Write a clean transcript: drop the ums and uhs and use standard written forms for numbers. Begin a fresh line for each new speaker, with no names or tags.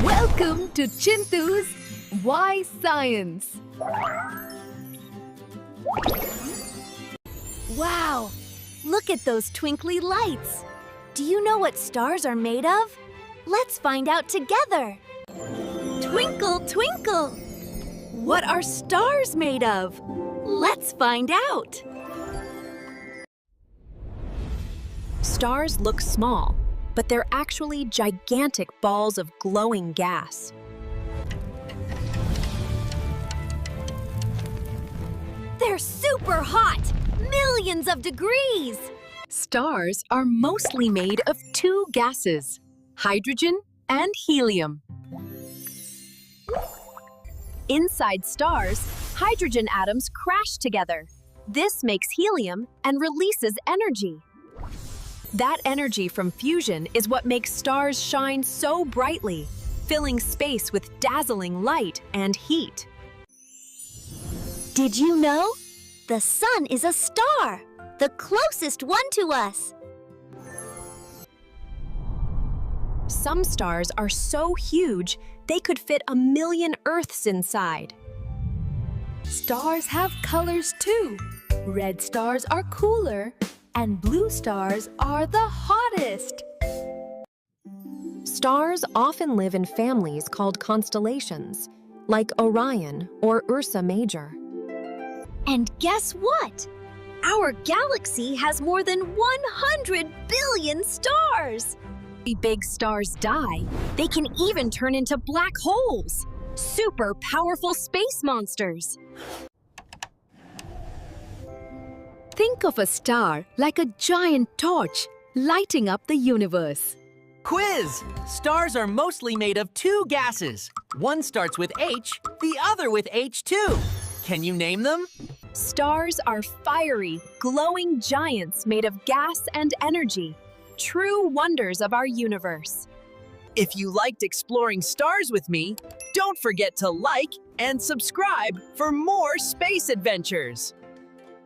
Welcome to Chintu's Why Science.
Wow! Look at those twinkly lights! Do you know what stars are made of? Let's find out together! Twinkle, twinkle! What are stars made of? Let's find out! Stars look small, but they're actually gigantic balls of glowing gas. They're super hot! Millions of degrees!
Stars are mostly made of two gases, hydrogen and helium.
Inside stars, hydrogen atoms crash together. This makes helium and releases energy. That energy from fusion is what makes stars shine so brightly, filling space with dazzling light and heat. Did you know? The sun is a star, the closest one to us. Some stars are so huge, they could fit 1 million Earths inside.
Stars have colors too. Red stars are cooler, and blue stars are the hottest.
Stars often live in families called constellations, like Orion or Ursa Major. And guess what? Our galaxy has more than 100 billion stars! When big stars die, they can even turn into black holes, super powerful space monsters.
Think of a star like a giant torch lighting up the universe.
Quiz! Stars are mostly made of two gases. One starts with H, the other with H2. Can you name them?
Stars are fiery, glowing giants made of gas and energy, true wonders of our universe.
If you liked exploring stars with me, don't forget to like and subscribe for more space adventures.